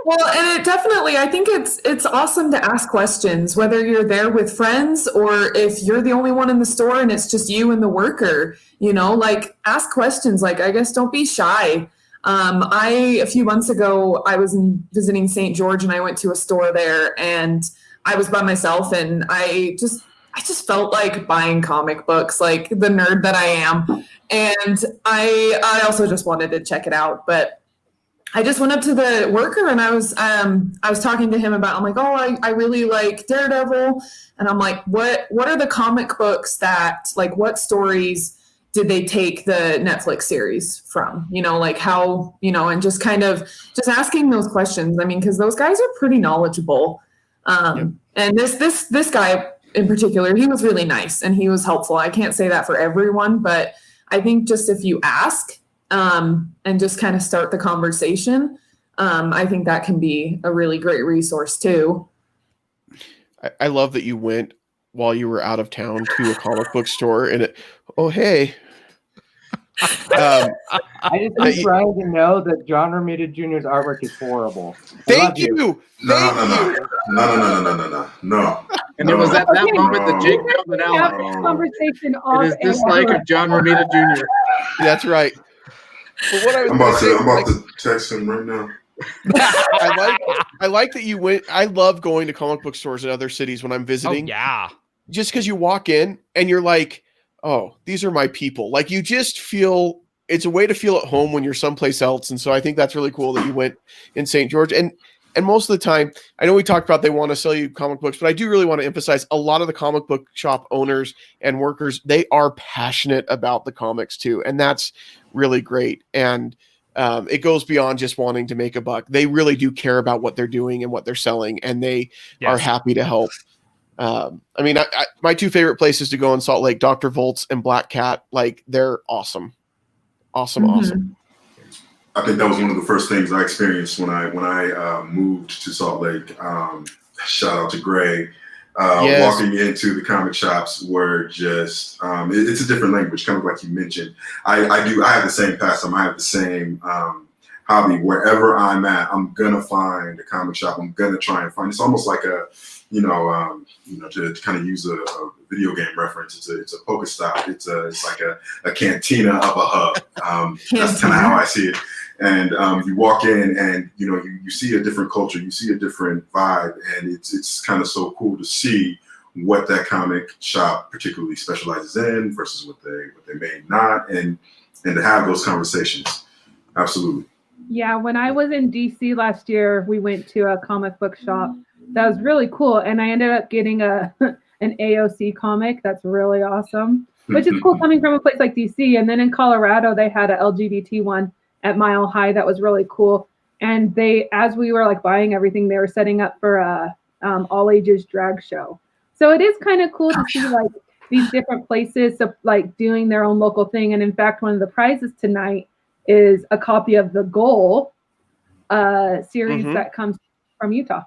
Speaker 2: Well, and it definitely, I think it's awesome to ask questions, whether you're there with friends or if you're the only one in the store and it's just you and the worker, like ask questions. Like, I guess don't be shy. A few months ago, I was visiting St. George and I went to a store there and I was by myself and I just felt like buying comic books, like the nerd that I am. And I also just wanted to check it out, but I just went up to the worker and I was talking to him about, I'm like, oh, I really like Daredevil. And I'm like, what are the comic books that, like, what stories did they take the Netflix series from? Like how, and just kind of just asking those questions. I mean, because those guys are pretty knowledgeable. And this guy in particular, he was really nice and he was helpful. I can't say that for everyone, but I think just if you ask, and just kind of start the conversation, I think that can be a really great resource too.
Speaker 4: I love that you went while you were out of town to a comic book store and hey.
Speaker 8: I just want Ryan to know that John Romita Jr.'s artwork is horrible.
Speaker 4: Thank you.
Speaker 6: No.
Speaker 7: And it was at that moment that Jake found it
Speaker 3: Have
Speaker 7: out.
Speaker 3: this conversation
Speaker 7: It
Speaker 3: off
Speaker 7: is dislike
Speaker 3: air.
Speaker 7: of John Romita Jr.
Speaker 4: That's right. But what I was
Speaker 6: I'm
Speaker 4: gonna
Speaker 6: about
Speaker 4: say,
Speaker 6: to, I'm
Speaker 4: like,
Speaker 6: about to text him right now.
Speaker 4: I like that you went. I love going to comic book stores in other cities when I'm
Speaker 5: Oh
Speaker 4: visiting.
Speaker 5: yeah.
Speaker 4: Just because you walk in and you're like, oh, these are my people. Like, you just feel, it's a way to feel at home when you're someplace else. And so I think that's really cool that you went in St. George. And most of the time, I know we talked about they want to sell you comic books, but I do really want to emphasize a lot of the comic book shop owners and workers, they are passionate about the comics too. And that's really great. And it goes beyond just wanting to make a buck. They really do care about what they're doing and what they're selling, and they are happy to help. I mean, my two favorite places to go in Salt Lake, Dr. Volt's and Black Cat, like, they're awesome. Awesome.
Speaker 6: I think that was one of the first things I experienced when I moved to Salt Lake. Shout out to Gray.
Speaker 4: Yes.
Speaker 6: Walking into the comic shops were just it's a different language, kind of like you mentioned. I have the same pastime. I have the same hobby. Wherever I'm at, I'm gonna find a comic shop. I'm gonna try and find. It's almost like a to kind of use a video game reference. It's a Pokestop. It's like a cantina of a hub. That's kind of how I see it. And you walk in, and you see a different culture, you see a different vibe, and it's kind of so cool to see what that comic shop particularly specializes in versus what they may not, and to have those conversations. Absolutely.
Speaker 3: Yeah, when I was in DC last year, we went to a comic book shop that was really cool, and I ended up getting an AOC comic that's really awesome, which is cool coming from a place like DC. And then in Colorado, they had an LGBT one at Mile High that was really cool. And they, as we were like buying everything, they were setting up for a all ages drag show. So it is kind of cool to see like these different places like doing their own local thing. And in fact, one of the prizes tonight is a copy of the Goal series that comes from Utah.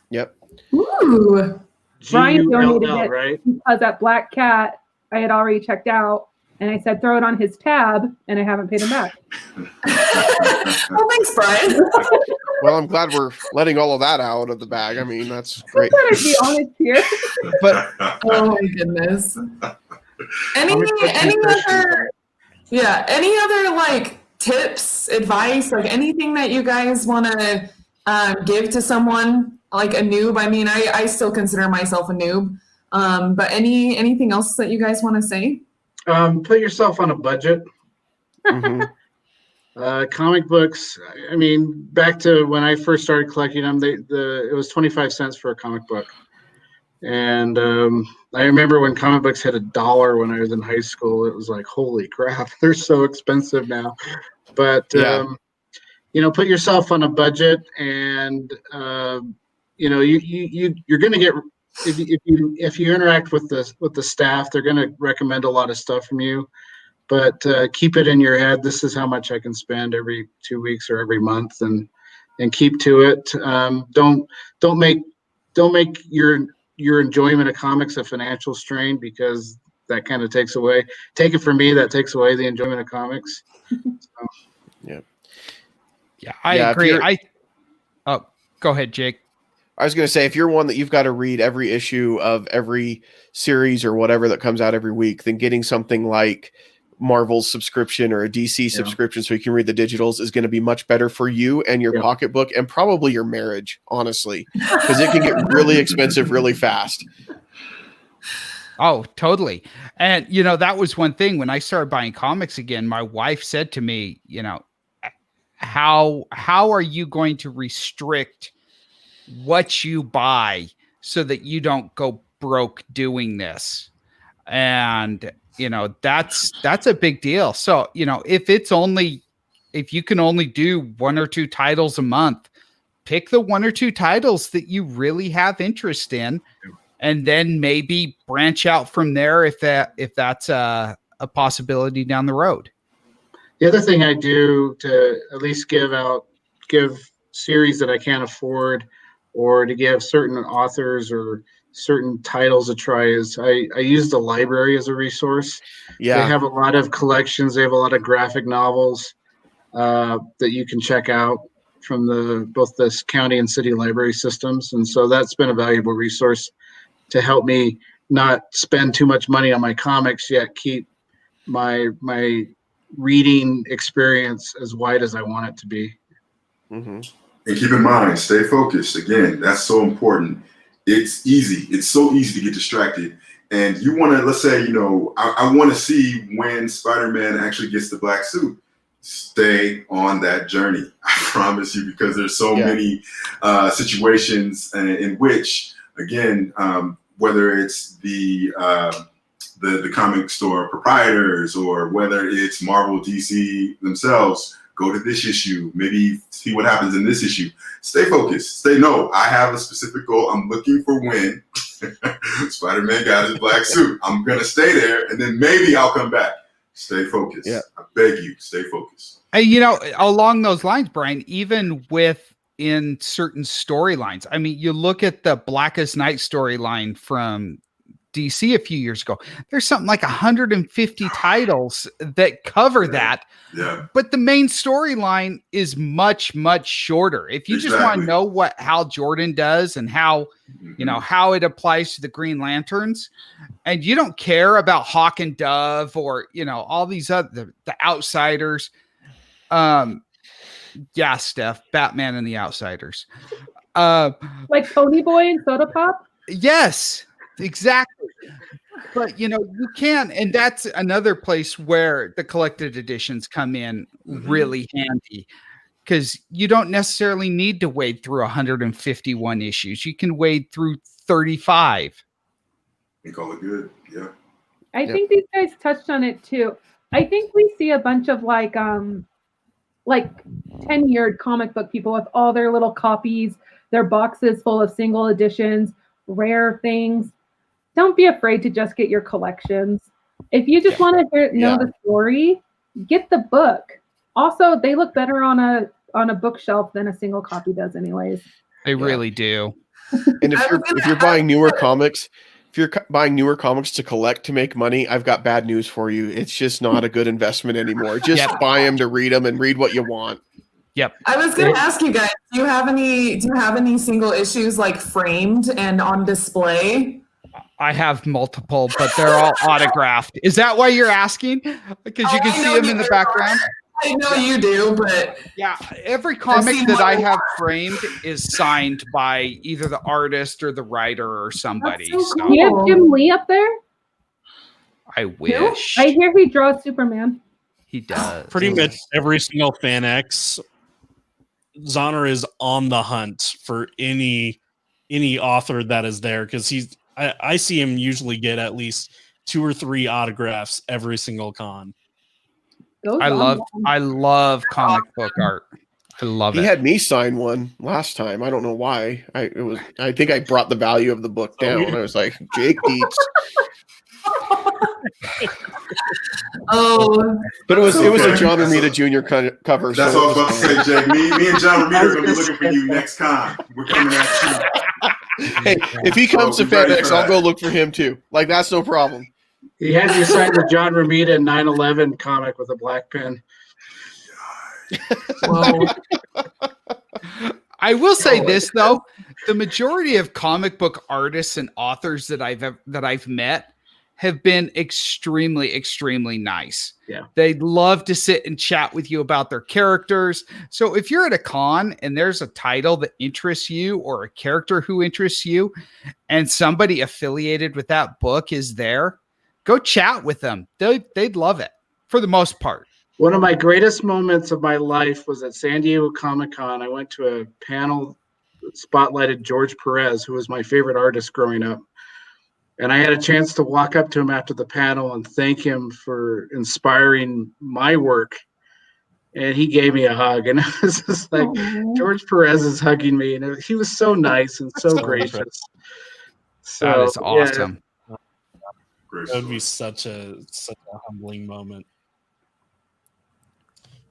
Speaker 4: Yep.
Speaker 2: Ooh.
Speaker 3: Brian donated
Speaker 7: GULL,
Speaker 3: it
Speaker 7: right?
Speaker 3: because at Black Cat, I had already checked out, and I said throw it on his tab, and I haven't paid him back.
Speaker 2: Well, thanks, Brian.
Speaker 4: Well, I'm glad we're letting all of that out of the bag. I mean, that's great.
Speaker 3: I'm trying to be honest here.
Speaker 4: But
Speaker 2: Oh my goodness. Any other like tips, advice, like anything that you guys want to give to someone like a noob? I mean, I still consider myself a noob. But anything else that you guys want to say?
Speaker 7: Put yourself on a budget. Comic books, I mean, back to when I first started collecting them, it was 25 cents for a comic book. And I remember when comic books hit $1 when I was in high school, it was like, holy crap, they're so expensive now. But, put yourself on a budget, and, you're going to get, if you interact with the staff, they're going to recommend a lot of stuff from you. But keep it in your head. This is how much I can spend every 2 weeks or every month, and keep to it. Don't make your enjoyment of comics a financial strain, because that kind of takes it from me, that takes away the enjoyment of comics.
Speaker 5: I agree. Go ahead, Jake.
Speaker 4: I was going to say, if you're one that you've got to read every issue of every series or whatever that comes out every week, then getting something like Marvel's subscription or a DC subscription so you can read the digitals is going to be much better for you and your pocketbook, and probably your marriage, honestly, because it can get really expensive really fast.
Speaker 5: Oh, totally. And, that was one thing when I started buying comics again, my wife said to me, how are you going to restrict what you buy so that you don't go broke doing this? And that's a big deal. So if you can only do 1 or 2 titles a month, pick the 1 or 2 titles that you really have interest in, and then maybe branch out from there if that's a possibility down the road.
Speaker 7: The other thing I do to at least give series that I can't afford, or to give certain authors or certain titles a try, is I use the library as a resource. They have a lot of collections. They have a lot of graphic novels that you can check out from both the county and city library systems. And so that's been a valuable resource to help me not spend too much money on my comics, yet keep my reading experience as wide as I want it to be.
Speaker 4: Mm-hmm.
Speaker 6: And keep in mind, stay focused. Again, that's so important. It's easy. It's so easy to get distracted. And you want to, let's say, I want to see when Spider-Man actually gets the black suit. Stay on that journey. I promise you, because there's so many situations in which, again, whether it's the comic store proprietors or whether it's Marvel, DC themselves, go to this issue, maybe see what happens in this issue. Stay focused. I have a specific goal. I'm looking for when Spider-Man got his black suit. I'm going to stay there, and then maybe I'll come back. Stay focused. Yeah. I beg you, stay focused.
Speaker 5: Along those lines, Brian, even in certain storylines, I mean, you look at the Blackest Night storyline from DC a few years ago. There's something like 150 titles that cover that.
Speaker 6: Yeah.
Speaker 5: But the main storyline is much, much shorter. If you just want to know what Hal Jordan does and how, how it applies to the Green Lanterns, and you don't care about Hawk and Dove or, all these other, the Outsiders. Steph, Batman and the Outsiders.
Speaker 3: Like Pony Boy and Soda Pop?
Speaker 5: Yes. Exactly. But you can, and that's another place where the collected editions come in really handy, because you don't necessarily need to wade through 151 issues. You can wade through 35
Speaker 6: and call it good. Yeah.
Speaker 3: I think these guys touched on it too. I think we see a bunch of like tenured comic book people with all their little copies, their boxes full of single editions, rare things. Don't be afraid to just get your collections. If you just want to know the story, get the book. Also, they look better on a bookshelf than a single copy does anyways.
Speaker 5: They really do.
Speaker 4: And if you're buying newer comics, to collect to make money, I've got bad news for you. It's just not a good investment anymore. Just buy them to read them and read what you want.
Speaker 5: Yep.
Speaker 2: I was going to ask you guys, do you have any single issues like framed and on display?
Speaker 5: I have multiple, but they're all autographed. Is that why you're asking? Because you can see them in the background.
Speaker 2: I know you do, but
Speaker 5: every comic that I have framed is signed by either the artist or the writer or somebody.
Speaker 3: So cool. You have Jim Lee up there?
Speaker 5: I wish.
Speaker 3: I hear he draws Superman.
Speaker 5: He does.
Speaker 1: Pretty much every single Fan X, Zohner is on the hunt for any author that is there, because I see him usually get at least 2 or 3 autographs every single con.
Speaker 5: I love comic book art. I love it.
Speaker 4: He had me sign one last time. I don't know why. I think I brought the value of the book down. I was like, Jake Dietz. But it was a John Romita Jr. cover.
Speaker 6: That's
Speaker 4: so
Speaker 6: what I was about to say, Jake. Me and John Romita are going to be looking for you next con. We're coming at you.
Speaker 4: Hey, if he comes to FedEx, I'll go look for him too. Like, that's no problem.
Speaker 7: He had you sign the John Romita 9/11 comic with a black pen.
Speaker 5: I will say this though: the majority of comic book artists and authors that I've met have been extremely, extremely nice.
Speaker 7: Yeah.
Speaker 5: They'd love to sit and chat with you about their characters. So if you're at a con and there's a title that interests you or a character who interests you and somebody affiliated with that book is there, go chat with them. They'd love it for the most part.
Speaker 7: One of my greatest moments of my life was at San Diego Comic-Con. I went to a panel that spotlighted George Perez, who was my favorite artist growing up. And I had a chance to walk up to him after the panel and thank him for inspiring my work. And he gave me a hug. And it was just like, George Perez is hugging me. And he was so nice and so gracious. So,
Speaker 5: that is awesome.
Speaker 1: Yeah. That would be such a humbling moment.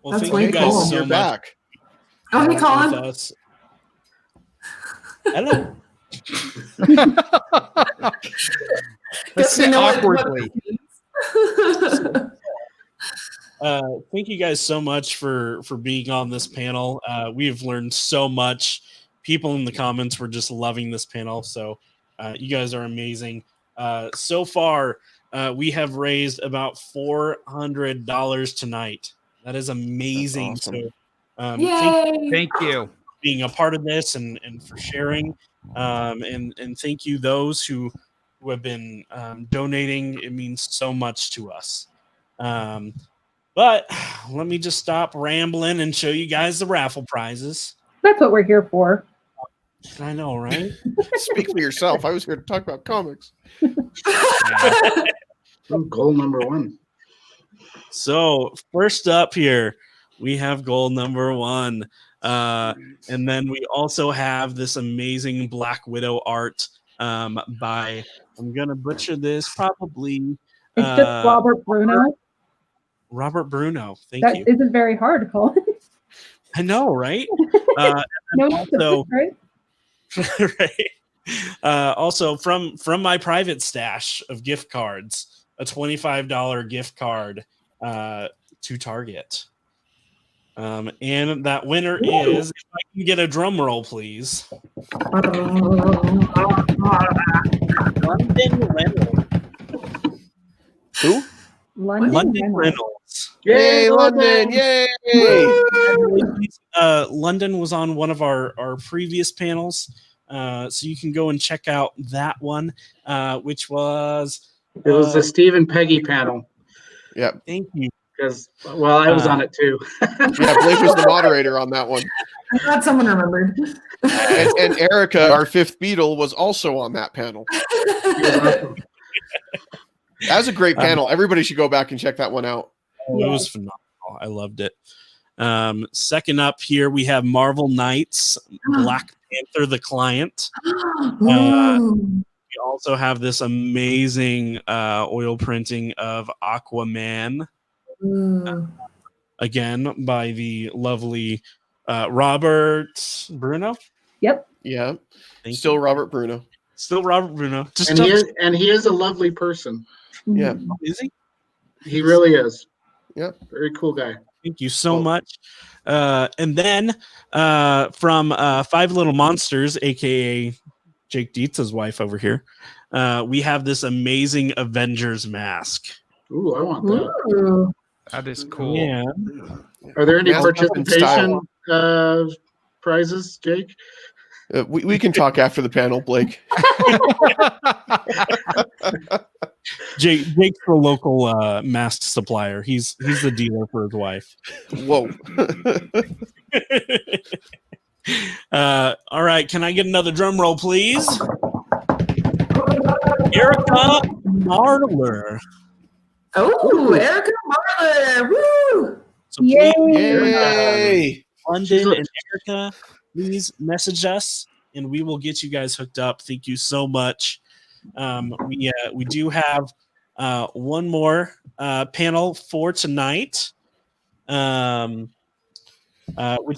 Speaker 1: Well,
Speaker 2: that's
Speaker 1: thank you guys
Speaker 2: cool.
Speaker 1: so
Speaker 4: You're
Speaker 1: much.
Speaker 4: Back.
Speaker 2: Oh, hey, Colin.
Speaker 1: Hello.
Speaker 5: Let's sit awkwardly.
Speaker 1: Thank you guys so much for being on this panel. We have learned so much. People in the comments were just loving this panel. So You guys are amazing. So far, we have raised about $400 tonight. That is amazing.
Speaker 4: That's awesome.
Speaker 1: So,
Speaker 2: Yay!
Speaker 5: Thank you.
Speaker 1: being a part of this and for sharing. And thank you those who have been donating. It means so much to us. But let me just stop rambling and show you guys the raffle prizes.
Speaker 3: That's what we're here for.
Speaker 1: I know, right?
Speaker 4: Speak for yourself. I was here to talk about comics.
Speaker 7: Goal number 1.
Speaker 1: So first up here, we have goal number 1. And then we also have this amazing Black Widow art by, I'm going to butcher this, probably.
Speaker 3: It's just Robert Bruno.
Speaker 1: Robert Bruno. Thank
Speaker 3: That
Speaker 1: you.
Speaker 3: isn't very hard, Colin.
Speaker 1: I know, right?
Speaker 3: No,
Speaker 1: also,
Speaker 3: right?
Speaker 1: right. Also, from my private stash of gift cards, a $25 gift card to Target. And that winner is, if I can get a drum roll, please. London Reynolds.
Speaker 4: Who?
Speaker 3: London Reynolds.
Speaker 1: Reynolds.
Speaker 4: Yay, London! Yay!
Speaker 1: London was on one of our previous panels, so you can go and check out that one, which was
Speaker 7: It was the Steve and Peggy panel.
Speaker 4: Yep.
Speaker 1: Thank you.
Speaker 7: Because, well, I was on it too.
Speaker 4: Yeah, Blake was the moderator on that one.
Speaker 2: I'm glad someone remembered.
Speaker 4: And Erica, our 5th Beatle, was also on that panel. That was a great panel. Everybody should go back and check that one out.
Speaker 1: It was phenomenal. I loved it. Second up here, we have Marvel Knights, Black Panther, the Client. We also have this amazing oil printing of Aquaman. Again, by the lovely Robert Bruno.
Speaker 3: Yep.
Speaker 4: Yeah.
Speaker 1: Thank
Speaker 4: Still
Speaker 1: you.
Speaker 4: Robert Bruno.
Speaker 1: Still Robert Bruno. Just
Speaker 7: And he is a lovely person.
Speaker 4: Yeah.
Speaker 1: Is he?
Speaker 7: He really is.
Speaker 4: Yeah.
Speaker 7: Very cool guy.
Speaker 1: Thank you so much. And then from Five Little Monsters, aka Jake Dietz's wife over here, we have this amazing Avengers mask.
Speaker 7: Ooh, I want that.
Speaker 2: Ooh.
Speaker 5: That is cool.
Speaker 1: Yeah.
Speaker 7: Are there any
Speaker 4: Yeah,
Speaker 7: participation prizes, Jake?
Speaker 4: We can talk after the panel, Blake.
Speaker 1: Jake's the local mask supplier. He's the dealer for his wife.
Speaker 4: Whoa.
Speaker 1: All right, can I get another drum roll, please? Erica Marler.
Speaker 2: Oh, Erica Marler. Woo!
Speaker 1: So please,
Speaker 4: Yay!
Speaker 1: London and Erica, please message us and we will get you guys hooked up. Thank you so much. We do have one more panel for tonight, which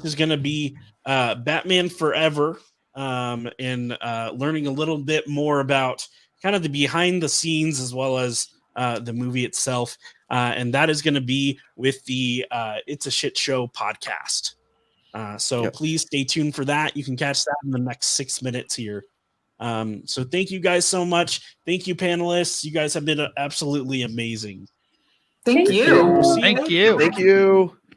Speaker 1: is going to be Batman Forever, and learning a little bit more about kind of the behind the scenes as well as the movie itself. And that is going to be with the It's a Shit Show podcast. So please stay tuned for that. You can catch that in the next 6 minutes here. So thank you guys so much. Thank you, panelists. You guys have been absolutely amazing.
Speaker 2: Thank you.
Speaker 5: Thank you.
Speaker 4: Thank you.